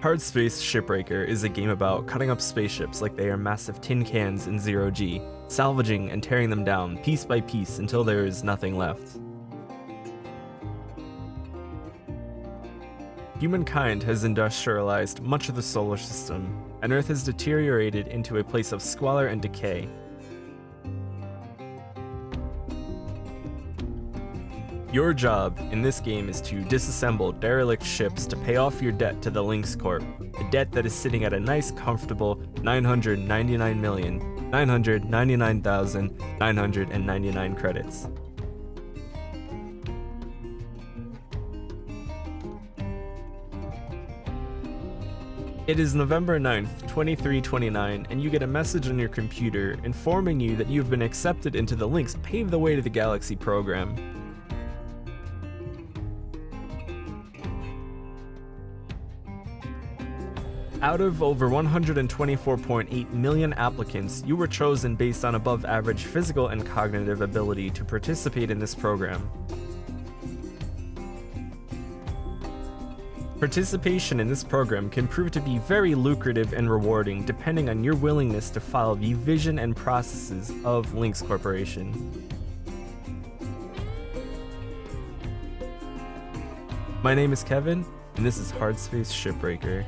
Hardspace Shipbreaker is a game about cutting up spaceships like they are massive tin cans in zero-G, salvaging and tearing them down piece by piece until there is nothing left. Humankind has industrialized much of the solar system, and Earth has deteriorated into a place of squalor and decay. Your job in this game is to disassemble derelict ships to pay off your debt to the LYNX Corp, a debt that is sitting at a nice comfortable 999,999,999 credits. It is November 9th, 2329, and you get a message on your computer informing you that you've been accepted into the LYNX Pave the Way to the Galaxy program. Out of over 124.8 million applicants, you were chosen based on above average physical and cognitive ability to participate in this program. Participation in this program can prove to be very lucrative and rewarding depending on your willingness to follow the vision and processes of LYNX Corporation. My name is Kevin, and this is Hardspace Shipbreaker.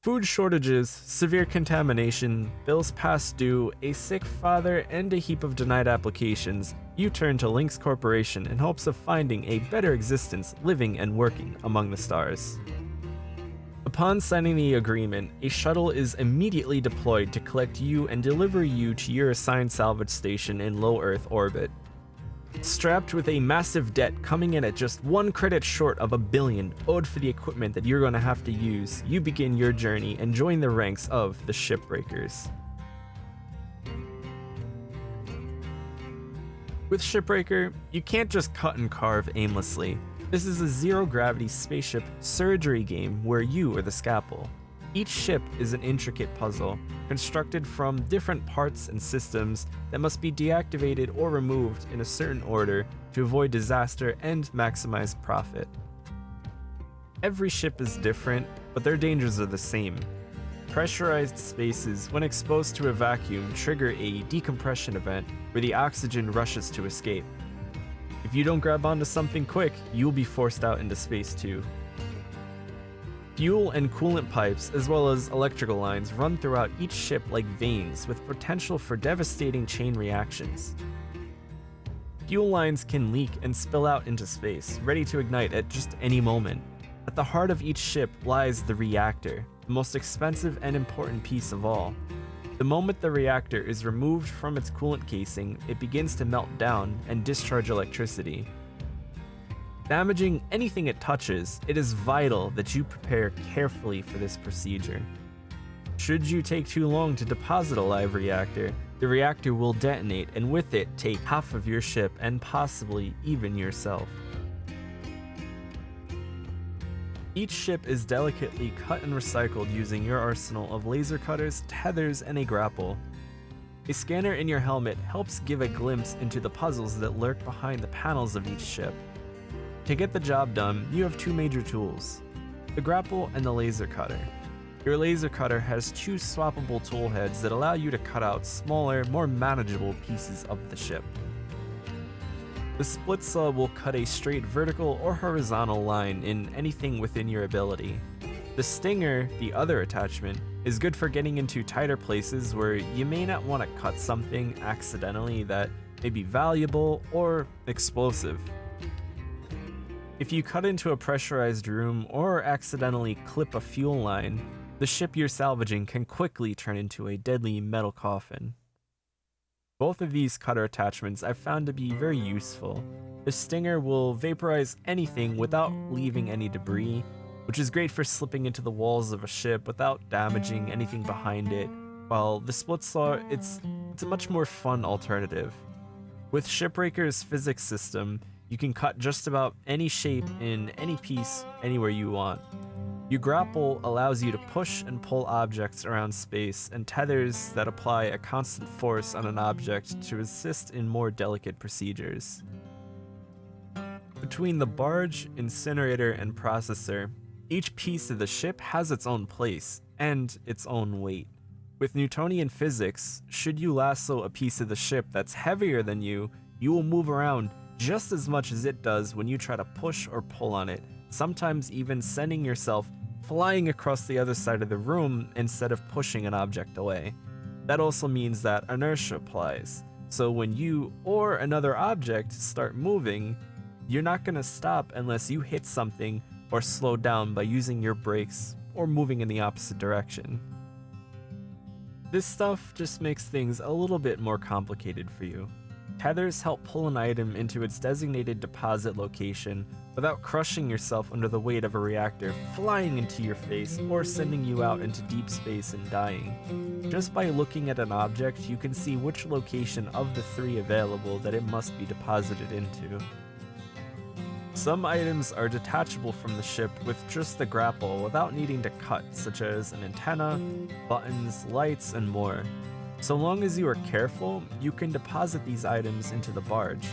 Food shortages, severe contamination, bills past due, a sick father, and a heap of denied applications, you turn to LYNX Corporation in hopes of finding a better existence living and working among the stars. Upon signing the agreement, a shuttle is immediately deployed to collect you and deliver you to your assigned salvage station in low Earth orbit. Strapped with a massive debt coming in at just 1 credit short of $1 billion owed for the equipment that you're going to have to use, you begin your journey and join the ranks of the Shipbreakers. With Shipbreaker, you can't just cut and carve aimlessly. This is a zero-gravity spaceship surgery game where you are the scalpel. Each ship is an intricate puzzle, constructed from different parts and systems that must be deactivated or removed in a certain order to avoid disaster and maximize profit. Every ship is different, but their dangers are the same. Pressurized spaces, when exposed to a vacuum, trigger a decompression event where the oxygen rushes to escape. If you don't grab onto something quick, you'll be forced out into space too. Fuel and coolant pipes, as well as electrical lines, run throughout each ship like veins with potential for devastating chain reactions. Fuel lines can leak and spill out into space, ready to ignite at just any moment. At the heart of each ship lies the reactor, the most expensive and important piece of all. The moment the reactor is removed from its coolant casing, it begins to melt down and discharge electricity. Damaging anything it touches, it is vital that you prepare carefully for this procedure. Should you take too long to deposit a live reactor, the reactor will detonate and with it take half of your ship and possibly even yourself. Each ship is delicately cut and recycled using your arsenal of laser cutters, tethers, and a grapple. A scanner in your helmet helps give a glimpse into the puzzles that lurk behind the panels of each ship. To get the job done, you have 2 major tools, the grapple and the laser cutter. Your laser cutter has 2 swappable tool heads that allow you to cut out smaller, more manageable pieces of the ship. The split saw will cut a straight vertical or horizontal line in anything within your ability. The stinger, the other attachment, is good for getting into tighter places where you may not want to cut something accidentally that may be valuable or explosive. If you cut into a pressurized room or accidentally clip a fuel line, the ship you're salvaging can quickly turn into a deadly metal coffin. Both of these cutter attachments I've found to be very useful. The stinger will vaporize anything without leaving any debris, which is great for slipping into the walls of a ship without damaging anything behind it, while the split saw, it's a much more fun alternative. With Shipbreaker's physics system, you can cut just about any shape in any piece anywhere you want. Your grapple allows you to push and pull objects around space, and tethers that apply a constant force on an object to assist in more delicate procedures. Between the barge, incinerator, and processor, Each piece of the ship has its own place and its own weight. With Newtonian physics, should you lasso a piece of the ship that's heavier than you will move around just as much as it does when you try to push or pull on it, sometimes even sending yourself flying across the other side of the room instead of pushing an object away. That also means that inertia applies, so when you or another object start moving, you're not going to stop unless you hit something or slow down by using your brakes or moving in the opposite direction. This stuff just makes things a little bit more complicated for you. Tethers help pull an item into its designated deposit location without crushing yourself under the weight of a reactor flying into your face or sending you out into deep space and dying. Just by looking at an object, you can see which location of the 3 available that it must be deposited into. Some items are detachable from the ship with just the grapple without needing to cut, such as an antenna, buttons, lights, and more. So long as you are careful, you can deposit these items into the barge.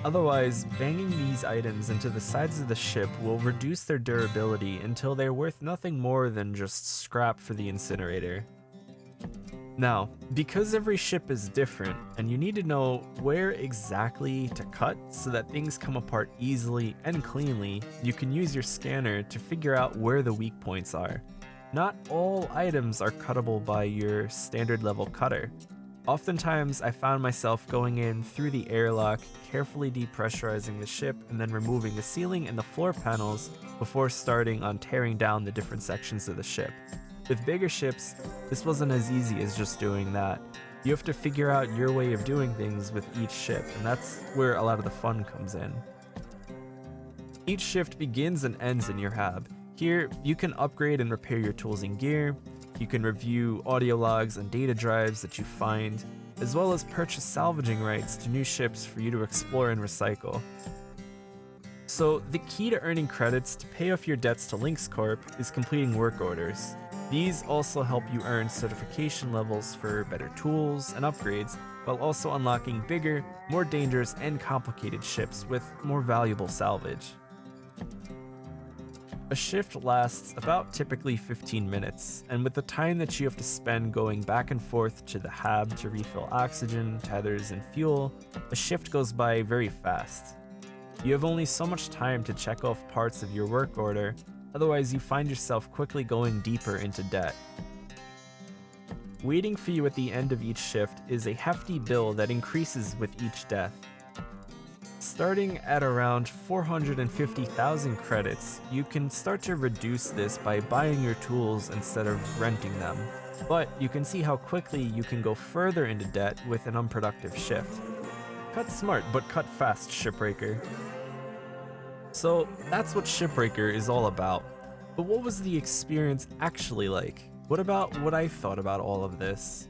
Otherwise, banging these items into the sides of the ship will reduce their durability until they're worth nothing more than just scrap for the incinerator. Now, because every ship is different, and you need to know where exactly to cut so that things come apart easily and cleanly, you can use your scanner to figure out where the weak points are. Not all items are cuttable by your standard level cutter. Oftentimes, I found myself going in through the airlock, carefully depressurizing the ship, and then removing the ceiling and the floor panels before starting on tearing down the different sections of the ship. With bigger ships, this wasn't as easy as just doing that. You have to figure out your way of doing things with each ship, and that's where a lot of the fun comes in. Each shift begins and ends in your hab. Here, you can upgrade and repair your tools and gear, you can review audio logs and data drives that you find, as well as purchase salvaging rights to new ships for you to explore and recycle. So, the key to earning credits to pay off your debts to LYNX Corp is completing work orders. These also help you earn certification levels for better tools and upgrades, while also unlocking bigger, more dangerous, and complicated ships with more valuable salvage. A shift lasts about typically 15 minutes, and with the time that you have to spend going back and forth to the hab to refill oxygen, tethers, and fuel, a shift goes by very fast. You have only so much time to check off parts of your work order, otherwise you find yourself quickly going deeper into debt. Waiting for you at the end of each shift is a hefty bill that increases with each death. Starting at around 450,000 credits, you can start to reduce this by buying your tools instead of renting them, but you can see how quickly you can go further into debt with an unproductive shift. Cut smart, but cut fast, Shipbreaker. So that's what Shipbreaker is all about. But what was the experience actually like? What about what I thought about all of this?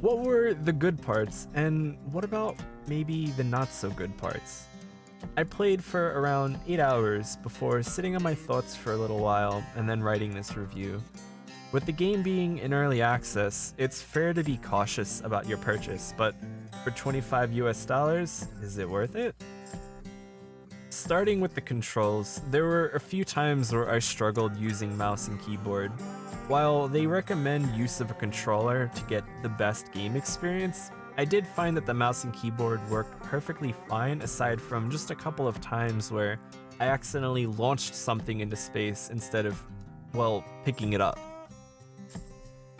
What were the good parts, and what about maybe the not so good parts? I played for around 8 hours before sitting on my thoughts for a little while and then writing this review. With the game being in early access, it's fair to be cautious about your purchase, but for $25 US, is it worth it? Starting with the controls, there were a few times where I struggled using mouse and keyboard. While they recommend use of a controller to get the best game experience, I did find that the mouse and keyboard worked perfectly fine aside from just a couple of times where I accidentally launched something into space instead of, well, picking it up.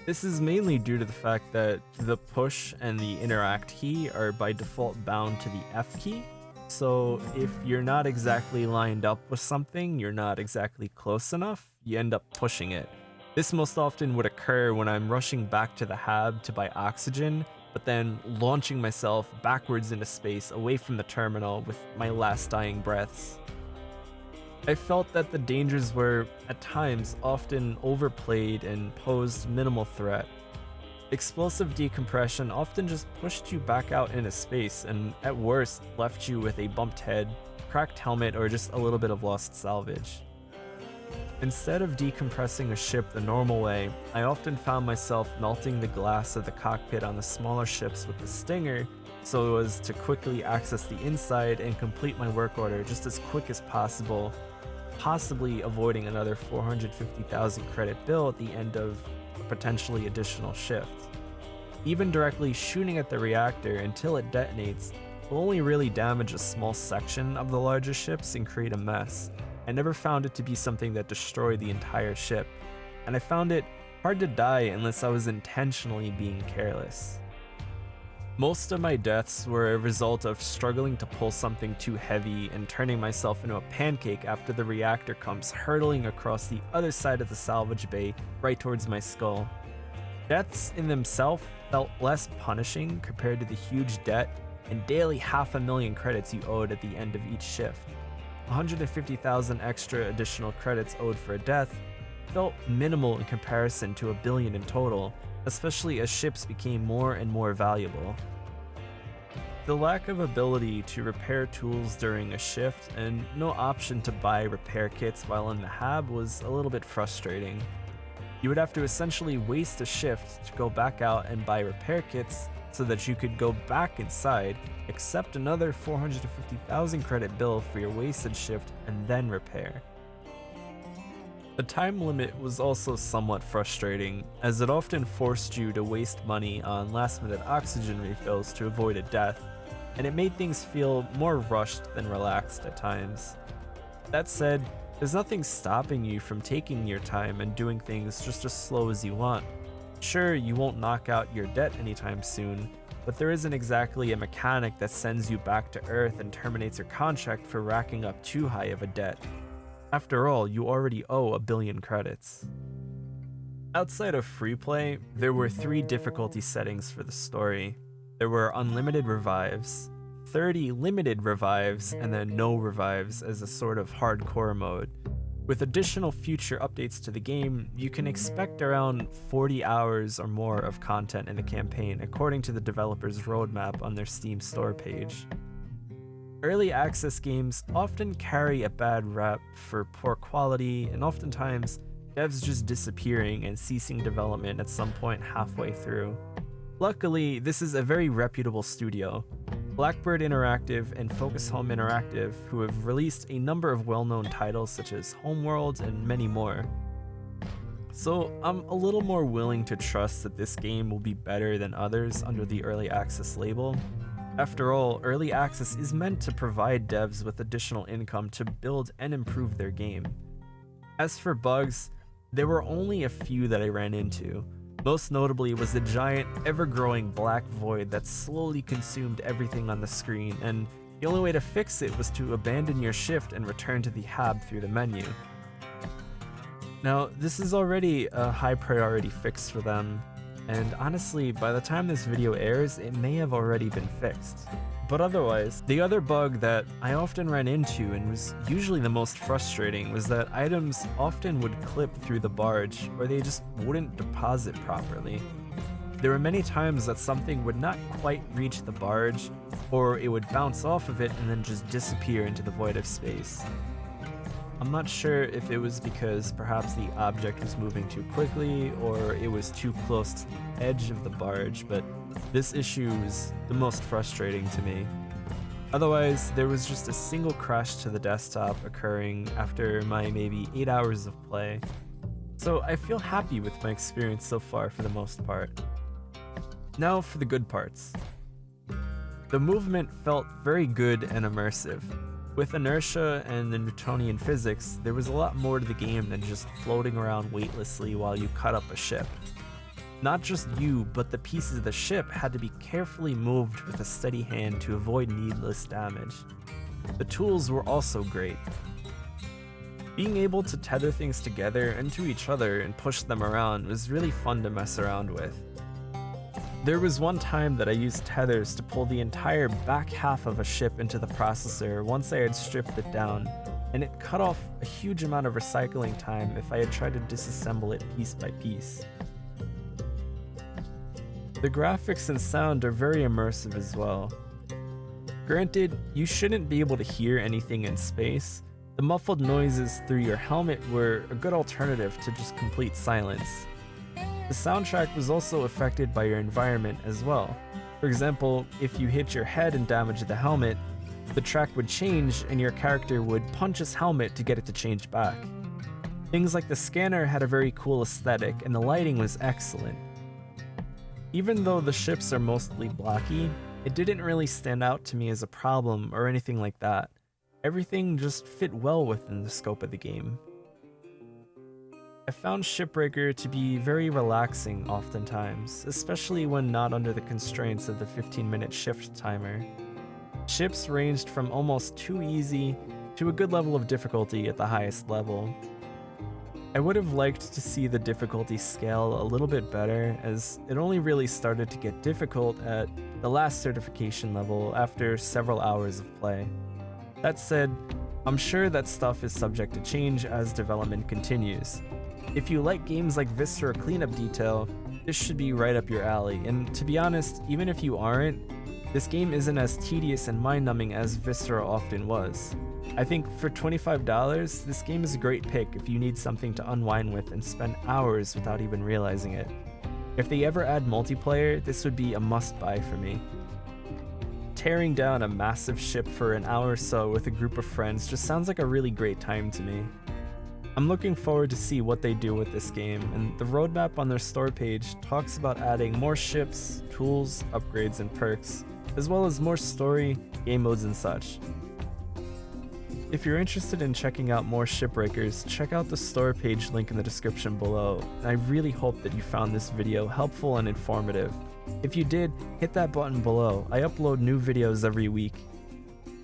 This is mainly due to the fact that the push and the interact key are by default bound to the F key. So if you're not exactly lined up with something, you're not exactly close enough, you end up pushing it. This most often would occur when I'm rushing back to the hab to buy oxygen, but then launching myself backwards into space away from the terminal with my last dying breaths. I felt that the dangers were, at times, often overplayed and posed minimal threat. Explosive decompression often just pushed you back out into space and, at worst, left you with a bumped head, cracked helmet, or just a little bit of lost salvage. Instead of decompressing a ship the normal way, I often found myself melting the glass of the cockpit on the smaller ships with the Stinger so as to quickly access the inside and complete my work order just as quick as possible, possibly avoiding another 450,000 credit bill at the end of a potentially additional shift. Even directly shooting at the reactor until it detonates will only really damage a small section of the larger ships and create a mess. I never found it to be something that destroyed the entire ship, and I found it hard to die unless I was intentionally being careless. Most of my deaths were a result of struggling to pull something too heavy and turning myself into a pancake after the reactor comes hurtling across the other side of the salvage bay right towards my skull. Deaths in themselves felt less punishing compared to the huge debt and daily 500,000 credits you owed at the end of each shift. 150,000 extra additional credits owed for a death felt minimal in comparison to 1 billion in total, especially as ships became more and more valuable. The lack of ability to repair tools during a shift and no option to buy repair kits while in the hab was a little bit frustrating. You would have to essentially waste a shift to go back out and buy repair kits so that you could go back inside, accept another 450,000 credit bill for your wasted shift, and then repair. The time limit was also somewhat frustrating, as it often forced you to waste money on last-minute oxygen refills to avoid a death, and it made things feel more rushed than relaxed at times. That said, there's nothing stopping you from taking your time and doing things just as slow as you want. Sure, you won't knock out your debt anytime soon, but there isn't exactly a mechanic that sends you back to Earth and terminates your contract for racking up too high of a debt. After all, you already owe 1 billion credits. Outside of free play, there were 3 difficulty settings for the story. There were unlimited revives, 30 limited revives, and then no revives as a sort of hardcore mode. With additional future updates to the game, you can expect around 40 hours or more of content in the campaign, according to the developer's roadmap on their Steam store page. Early access games often carry a bad rap for poor quality, and oftentimes devs just disappearing and ceasing development at some point halfway through. Luckily, this is a very reputable studio, Blackbird Interactive and Focus Home Interactive, who have released a number of well-known titles such as Homeworld and many more. So I'm a little more willing to trust that this game will be better than others under the early access label. After all, early access is meant to provide devs with additional income to build and improve their game. As for bugs, there were only a few that I ran into. Most notably was the giant, ever-growing black void that slowly consumed everything on the screen, and the only way to fix it was to abandon your shift and return to the hab through the menu. Now, this is already a high priority fix for them, and honestly, by the time this video airs, it may have already been fixed. But otherwise, the other bug that I often ran into and was usually the most frustrating was that items often would clip through the barge, or they just wouldn't deposit properly. There were many times that something would not quite reach the barge, or it would bounce off of it and then just disappear into the void of space. I'm not sure if it was because perhaps the object was moving too quickly or it was too close to the edge of the barge, but this issue was the most frustrating to me. Otherwise, there was just a single crash to the desktop occurring after my maybe 8 hours of play. So I feel happy with my experience so far for the most part. Now for the good parts. The movement felt very good and immersive. With inertia and the Newtonian physics, there was a lot more to the game than just floating around weightlessly while you cut up a ship. Not just you, but the pieces of the ship had to be carefully moved with a steady hand to avoid needless damage. The tools were also great. Being able to tether things together and to each other and push them around was really fun to mess around with. There was one time that I used tethers to pull the entire back half of a ship into the processor once I had stripped it down, and it cut off a huge amount of recycling time if I had tried to disassemble it piece by piece. The graphics and sound are very immersive as well. Granted, you shouldn't be able to hear anything in space. The muffled noises through your helmet were a good alternative to just complete silence. The soundtrack was also affected by your environment as well. For example, if you hit your head and damage the helmet, The track would change and your character would punch his helmet to get it to change back. Things like the scanner had a very cool aesthetic and the lighting was excellent. Even though the ships are mostly blocky, it didn't really stand out to me as a problem or anything like that. Everything just fit well within the scope of the game. I found Shipbreaker to be very relaxing oftentimes, especially when not under the constraints of the 15-minute shift timer. Ships ranged from almost too easy to a good level of difficulty at the highest level. I would have liked to see the difficulty scale a little bit better, as it only really started to get difficult at the last certification level after several hours of play. That said, I'm sure that stuff is subject to change as development continues. If you like games like Viscera Cleanup Detail, this should be right up your alley, and to be honest, even if you aren't, this game isn't as tedious and mind-numbing as Viscera often was. I think for $25, this game is a great pick if you need something to unwind with and spend hours without even realizing it. If they ever add multiplayer, this would be a must-buy for me. Tearing down a massive ship for an hour or so with a group of friends just sounds like a really great time to me. I'm looking forward to see what they do with this game, and the roadmap on their store page talks about adding more ships, tools, upgrades, and perks, as well as more story, game modes, and such. If you're interested in checking out more Shipbreakers, check out the store page link in the description below, and I really hope that you found this video helpful and informative. If you did, hit that button below. I upload new videos every week.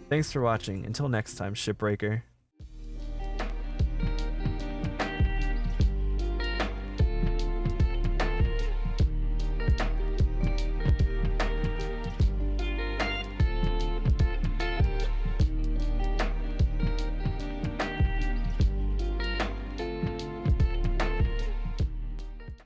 Thanks for watching. Until next time, Shipbreaker.